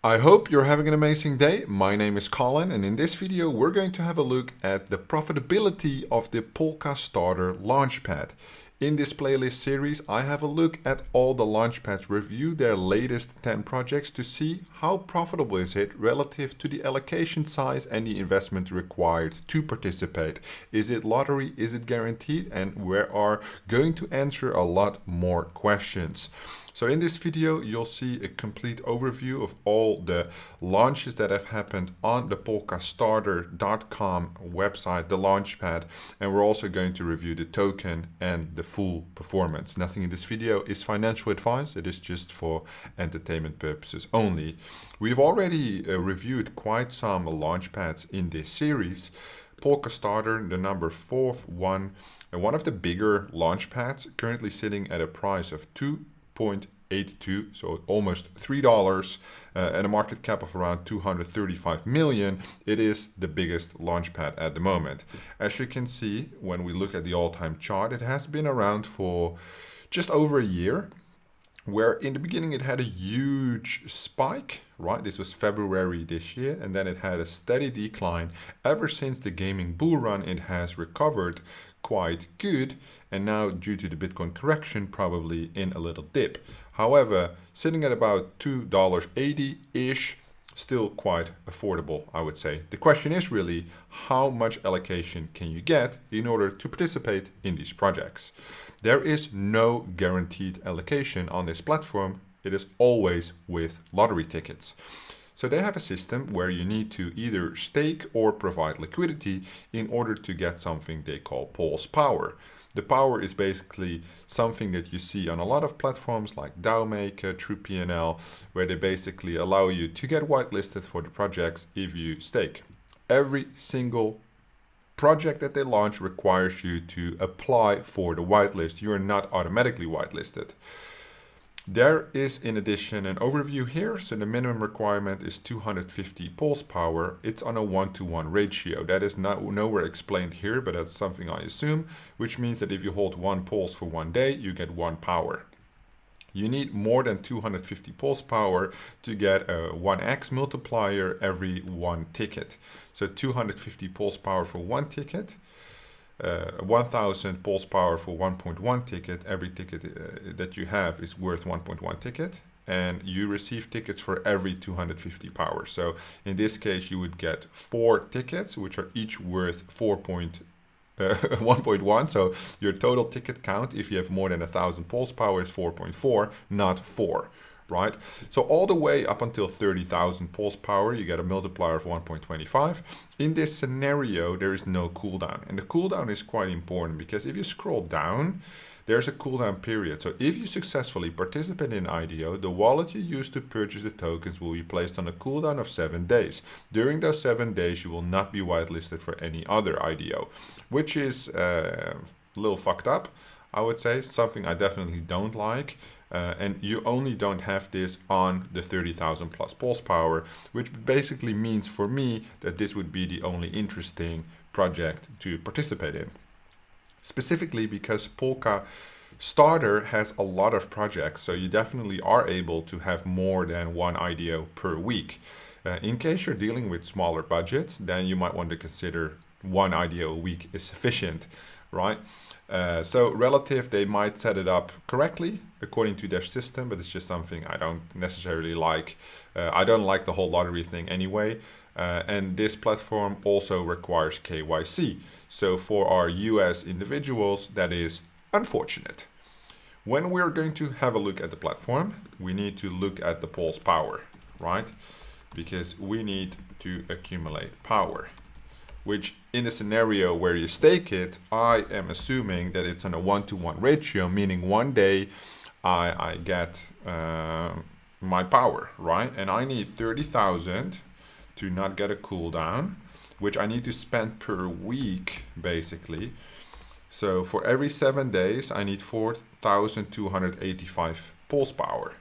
I hope you're having an amazing day. My name is Colin, and in this video we're going to have a look at the profitability of the PolkaStarter Launchpad. In this playlist series, I have a look at all the launchpads, review their latest 10 projects to see how profitable is it relative to the allocation size and the investment required to participate. Is it lottery? Is it guaranteed? And we are going to answer a lot more questions. So in this video, you'll see a complete overview of all the launches that have happened on the PolkaStarter.com website, the Launchpad, and we're also going to review the token and the full performance. Nothing in this video is financial advice, it is just for entertainment purposes only. We've already reviewed quite some launchpads in this series. PolkaStarter, the number 4th one, and one of the bigger launchpads, currently sitting at a price of $2.82, so almost $3, and a market cap of around 235 million. It is the biggest launchpad at the moment. As you can see, when we look at the all-time chart, it has been around for just over a year, where in the beginning it had a huge spike, right? This was February this year, and then it had a steady decline. Ever since the gaming bull run, it has recovered quite good, and now due to the Bitcoin correction, probably in a little dip. However, sitting at about $2.80-ish, still quite affordable, I would say. The question is really, how much allocation can you get in order to participate in these projects? There is no guaranteed allocation on this platform. It is always with lottery tickets. So they have a system where you need to either stake or provide liquidity in order to get something they call Pol's Power. The power is basically something that you see on a lot of platforms like DAOmaker, TruePNL, where they basically allow you to get whitelisted for the projects if you stake. Every single project that they launch requires you to apply for the whitelist. You are not automatically whitelisted. There is in addition an overview here. So the minimum requirement is 250 Pol's Power. It's on a 1-to-1 ratio. That is nowhere explained here, but that's something I assume, which means that if you hold 1 Pol's for 1 day, you get 1 power. You need more than 250 Pol's Power to get a 1x multiplier every 1 ticket. So 250 Pol's Power for 1 ticket. 1000 Pol's Power for 1.1 ticket. Every ticket that you have is worth 1.1 ticket, and you receive tickets for every 250 power. So in this case you would get 4 tickets, which are each worth 1.1. So your total ticket count, if you have more than 1000 Pol's Power, is 4.4, not 4. Right? So all the way up until 30,000 Pol's Power, you get a multiplier of 1.25. In this scenario, there is no cooldown. And the cooldown is quite important because if you scroll down, there's a cooldown period. So if you successfully participate in IDO, the wallet you use to purchase the tokens will be placed on a cooldown of 7 days. During those 7 days, you will not be whitelisted for any other IDO, which is a little fucked up, I would say. Something I definitely don't like. And you only don't have this on the 30,000 plus Pol's Power, which basically means for me that this would be the only interesting project to participate in. Specifically because PolkaStarter has a lot of projects, so you definitely are able to have more than 1 IDO per week. In case you're dealing with smaller budgets, then you might want to consider 1 IDO a week is sufficient, right? So relative, they might set it up correctly according to their system, but it's just something I don't necessarily like. I don't like the whole lottery thing anyway. And this platform also requires KYC. So for our US individuals, that is unfortunate. When we're going to have a look at the platform, we need to look at the Pol's Power, right? Because we need to accumulate power, which in a scenario where you stake it, I am assuming that it's on a 1-to-1 ratio, meaning 1 day I get my power, right? And I need 30,000 to not get a cooldown, which I need to spend per week, basically. So for every 7 days, I need 4,285 Pol's Power,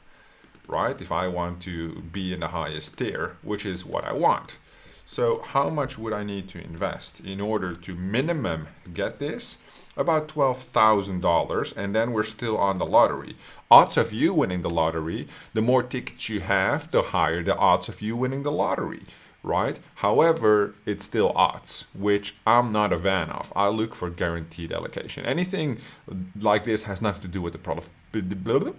right? If I want to be in the highest tier, which is what I want. So how much would I need to invest in order to minimum get this? about $12,000, and then we're still on the lottery. Odds of you winning the lottery, the more tickets you have, the higher the odds of you winning the lottery, right? However, it's still odds, which I'm not a fan of. I look for guaranteed allocation. Anything like this has nothing to do with the profitability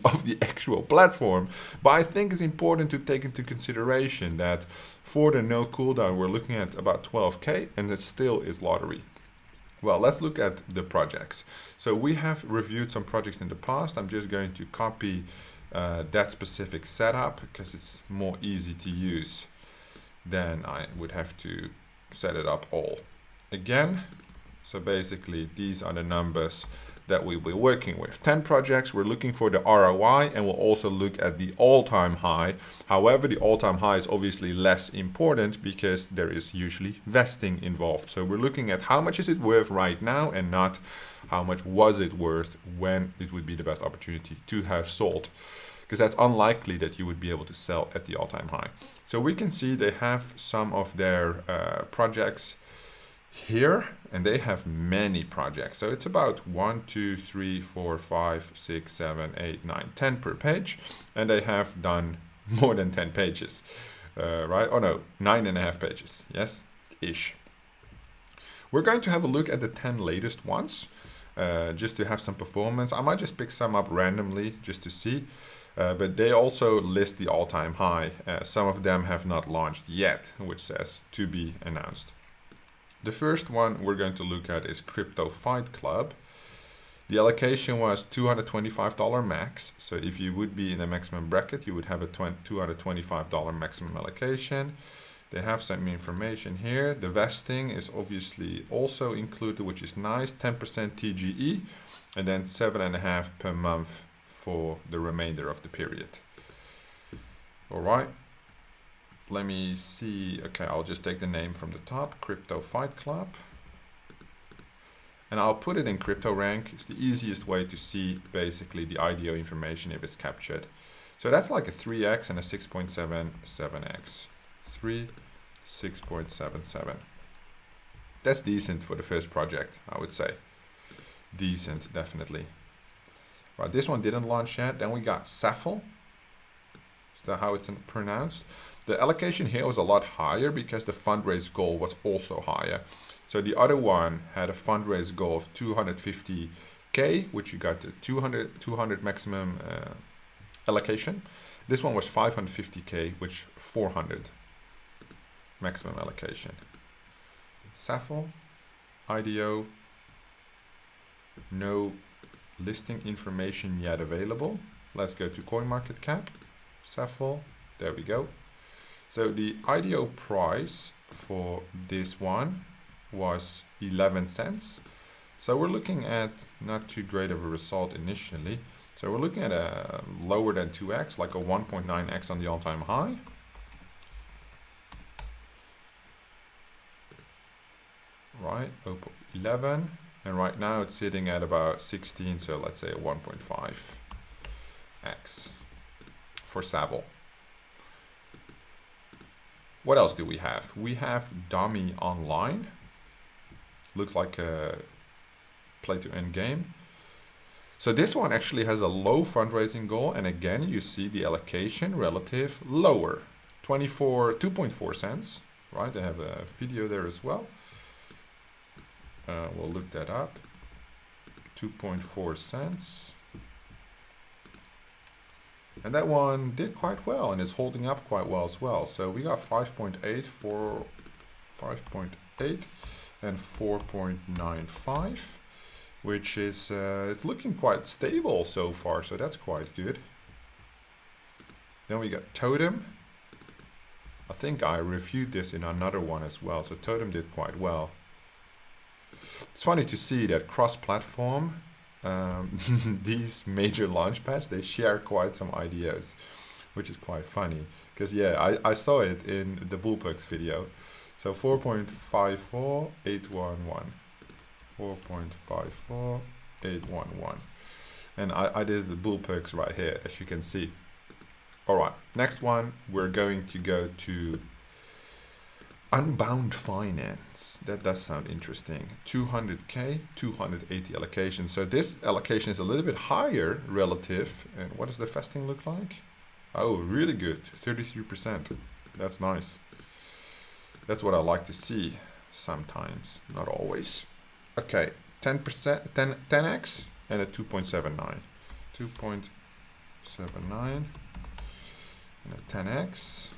of the actual platform, but I think it's important to take into consideration that for the no cooldown, we're looking at about 12K, and it still is lottery. Well, let's look at the projects. So we have reviewed some projects in the past. I'm just going to copy that specific setup because it's more easy to use than I would have to set it up all again. So basically, these are the numbers that we'll be working with. 10 projects, we're looking for the ROI, and we'll also look at the all-time high. However, the all-time high is obviously less important because there is usually vesting involved. So we're looking at how much is it worth right now and not how much was it worth when it would be the best opportunity to have sold, because that's unlikely that you would be able to sell at the all-time high. So we can see they have some of their projects here, and they have many projects. So it's about 1, 2, 3, 4, 5, 6, 7, 8, 9, 10 per page, and they have done more than 10 pages, right? Oh no, 9.5 pages, yes, ish. We're going to have a look at the 10 latest ones, just to have some performance. I might just pick some up randomly just to see, but they also list the all-time high. Some of them have not launched yet, which says to be announced. The first one we're going to look at is Crypto Fight Club. The allocation was $225 max. So if you would be in the maximum bracket, you would have a $225 maximum allocation. They have some information here. The vesting is obviously also included, which is nice. 10% TGE, and then 7.5 per month for the remainder of the period. All right. Let me see. Okay, I'll just take the name from the top, Crypto Fight Club. And I'll put it in crypto rank. It's the easiest way to see basically the IDO information if it's captured. So that's like a 3x and a 6.77x. 6.77. That's decent for the first project, I would say. Decent, definitely. Right, this one didn't launch yet. Then we got Saffel. Is that how it's pronounced? The allocation here was a lot higher because the fundraise goal was also higher. So the other one had a fundraise goal of 250K, which you got the 200 maximum allocation. This one was 550K, which 400 maximum allocation. Saffel, IDO, no listing information yet available. Let's go to CoinMarketCap, Saffel, there we go. So the IDO price for this one was 11 cents. So we're looking at not too great of a result initially. So we're looking at a lower than 2x, like a 1.9x on the all-time high. Right, 11, and right now it's sitting at about 16, so let's say a 1.5x for Saffel. What else do we have? We have Dummy Online. Looks like a play-to-earn game. So this one actually has a low fundraising goal, and again you see the allocation relative lower, 2.4 cents. Right, they have a video there as well. We'll look that up. 2.4 cents. And that one did quite well, and it's holding up quite well as well. So we got 5.8 for 5.8 and 4.95, which is it's looking quite stable so far. So that's quite good. Then we got Totem. I think I reviewed this in another one as well. So Totem did quite well. It's funny to see that cross-platform, these major launchpads, they share quite some IDOs, which is quite funny. Because yeah, I saw it in the Bullpucks video. So 4.54811. 4.54811. And I did the Bullpucks right here, as you can see. All right, next one, we're going to go to Unbound finance. That does sound interesting. 200k, 280 allocation. So this allocation is a little bit higher relative. And what does the vesting look like? Oh, really good. 33%. That's nice. That's what I like to see sometimes, not always. Okay, 10%, 10x and a 2.79. 2.79 and a 10x.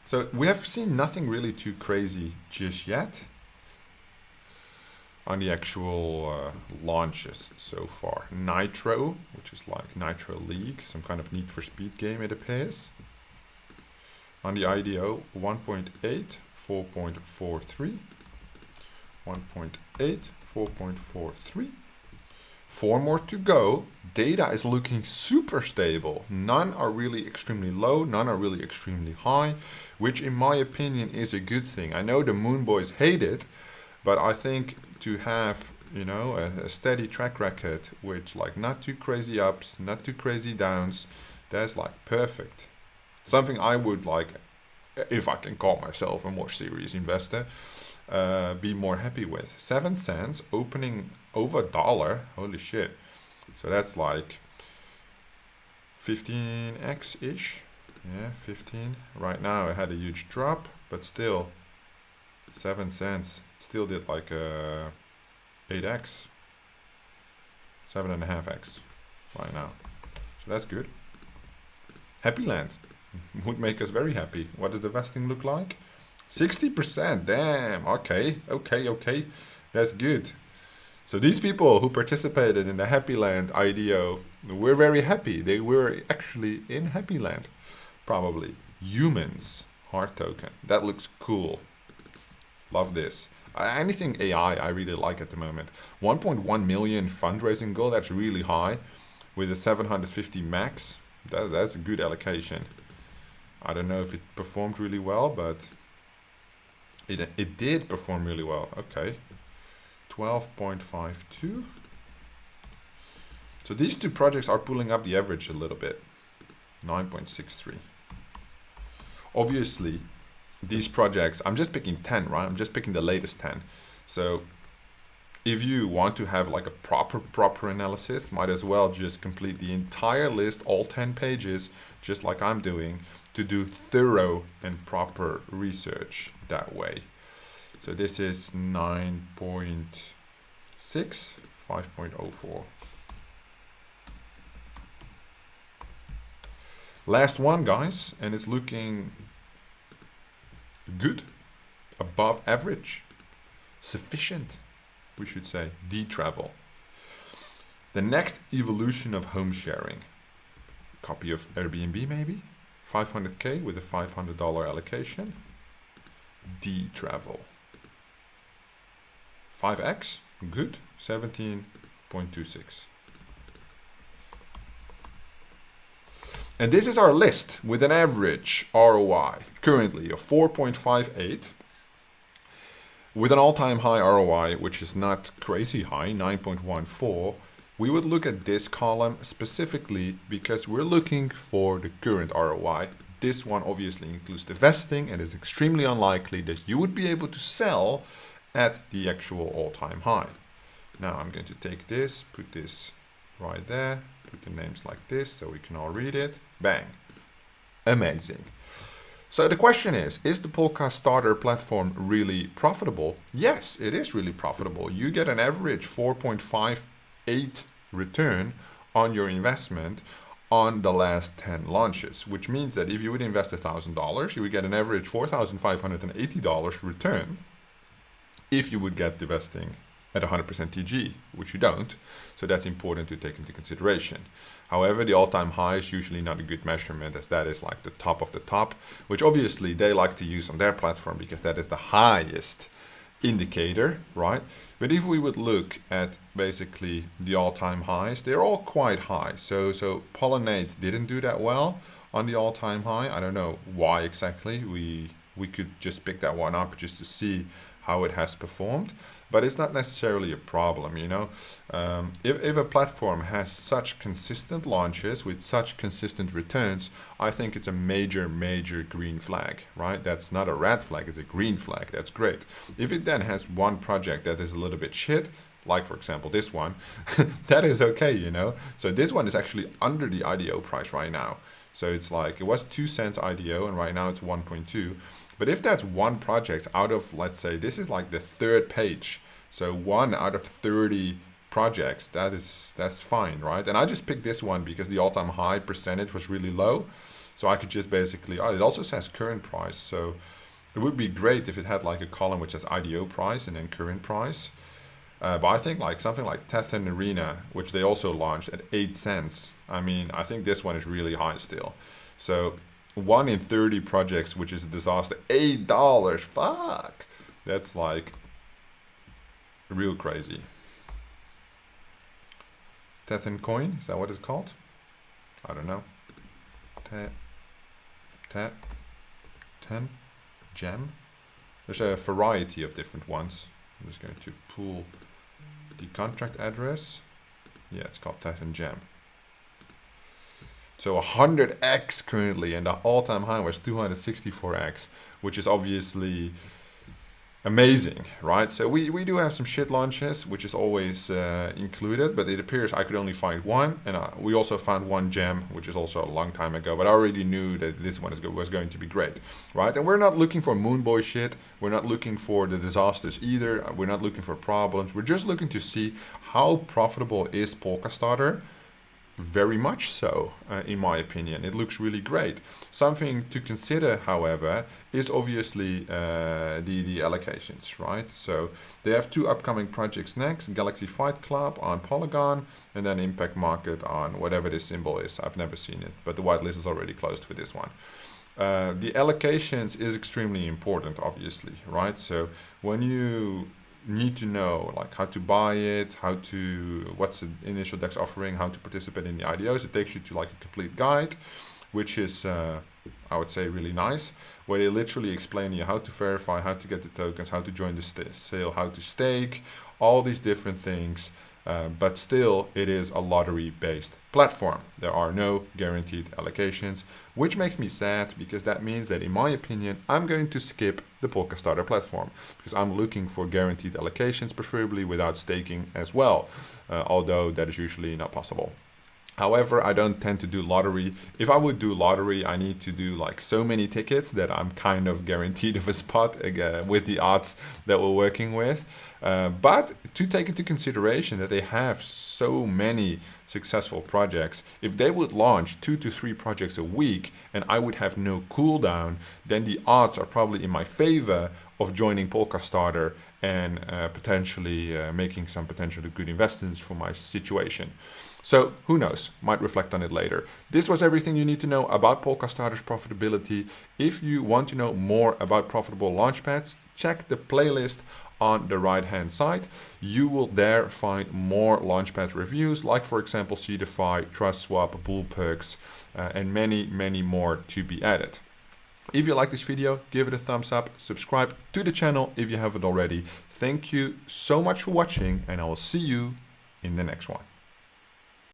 So we have seen nothing really too crazy just yet on the actual launches so far. Nitro, which is like Nitro League, some kind of Need for Speed game it appears. On the IDO, 1.8, 4.43. 1.8, 4.43. 4 more to go. Data is looking super stable. None are really extremely low, none are really extremely high, which in my opinion is a good thing. I know the Moon Boys hate it, but I think to have, you know, a steady track record, which like not too crazy ups, not too crazy downs, that's like perfect. Something I would like, if I can call myself a more serious investor, be more happy with. 7 cents opening over $1. Holy shit. So that's like 15x ish. Yeah, 15. Right now it had a huge drop, but still 7 cents. It still did like 8x. 7.5x right now. So that's good. Happy land. Would make us very happy. What does the vesting look like? 60%. Damn. Okay. That's good. So these people who participated in the Happy Land IDO were very happy. They were actually in Happy Land. Probably. Humans. Heart token. That looks cool. Love this. Anything AI I really like at the moment. 1.1 million fundraising goal. That's really high. With a 750 max. That's a good allocation. I don't know if it performed really well, but it did perform really well. Okay. 12.52. So these two projects are pulling up the average a little bit. 9.63. Obviously, these projects, I'm just picking 10, right? I'm just picking the latest 10. So if you want to have like a proper analysis, might as well just complete the entire list, all 10 pages, just like I'm doing, to do thorough and proper research that way. So this is 9.6, 5.04. Last one, guys, and it's looking good, above average, sufficient, we should say, D-travel. The next evolution of home sharing. Copy of Airbnb maybe, 500k with a $500 allocation. D-travel. 5x, good, 17.26. And this is our list with an average ROI currently of 4.58 with an all-time high ROI, which is not crazy high, 9.14. We would look at this column specifically because we're looking for the current ROI. This one obviously includes the vesting, and it's extremely unlikely that you would be able to sell at the actual all-time high. Now I'm going to take this, put this right there, put the names like this so we can all read it. Bang. Amazing. So the question is the PolkaStarter platform really profitable? Yes, it is really profitable. You get an average 4.58 return on your investment on the last 10 launches, which means that if you would invest $1,000, you would get an average $4,580 return if you would get the vesting at 100% TG, which you don't. So that's important to take into consideration. However, the all-time high is usually not a good measurement, as that is like the top of the top, which obviously they like to use on their platform because that is the highest indicator, right? But if we would look at basically the all-time highs, they're all quite high. So Pollinate didn't do that well on the all-time high. I don't know why exactly. We could just pick that one up just to see how it has performed, but it's not necessarily a problem, you know. If a platform has such consistent launches with such consistent returns, I think it's a major green flag, right? That's not a red flag, it's a green flag. That's great. If it then has one project that is a little bit shit, like for example this one, that is okay, you know. So this one is actually under the IDO price right now. So it's like, it was 2 cents IDO and right now it's 1.2. But if that's one project out of, let's say, this is like the third page. So 1 out of 30 projects, that's fine, right? And I just picked this one because the all-time high percentage was really low. So I could just basically, oh, it also says current price. So it would be great if it had like a column which says IDO price and then current price. But I think like something like Tether Arena, which they also launched at 8 cents. I mean, I think this one is really high still. So 1 in 30 projects, which is a disaster. $8, fuck. That's like real crazy. Tether coin, is that what it's called? I don't know. Ten gem. There's a variety of different ones. I'm just going to pull the contract address. Yeah, it's called Tether Gem. So 100x currently, and the all-time high was 264x, which is obviously amazing, right? So we do have some shit launches, which is always included, but it appears I could only find one, and we also found one gem, which is also a long time ago, but I already knew that this one was going to be great, right? And we're not looking for moonboy shit, we're not looking for the disasters either, we're not looking for problems, we're just looking to see how profitable is PolkaStarter. Very much so, in my opinion. It looks really great. Something to consider, however, is obviously the allocations, right? So they have 2 upcoming projects next, Galaxy Fight Club on Polygon, and then Impact Market on whatever this symbol is. I've never seen it, but the whitelist is already closed for this one. The allocations is extremely important, obviously, right? So when you need to know like how to buy it, what's the initial DEX offering, how to participate in the IDOs. It takes you to like a complete guide, which is I would say really nice, where they literally explain you how to verify, how to get the tokens, how to join the sale, how to stake, all these different things. But still, it is a lottery-based platform. There are no guaranteed allocations, which makes me sad because that means that, in my opinion, I'm going to skip the PolkaStarter platform because I'm looking for guaranteed allocations, preferably without staking as well, although that is usually not possible. However, I don't tend to do lottery. If I would do lottery, I need to do like so many tickets that I'm kind of guaranteed of a spot with the odds that we're working with. But to take into consideration that they have so many successful projects, if they would launch 2 to 3 projects a week and I would have no cooldown, then the odds are probably in my favor of joining PolkaStarter and potentially making some potentially good investments for my situation. So who knows, might reflect on it later. This was everything you need to know about PolkaStarter's profitability. If you want to know more about profitable launchpads, check the playlist on the right hand side. You will there find more launchpad reviews, like for example CDeFi, TrustSwap, Bullperks, and many more to be added. If you like this video, give it a thumbs up, subscribe to the channel if you haven't already. Thank you so much for watching, and I will see you in the next one.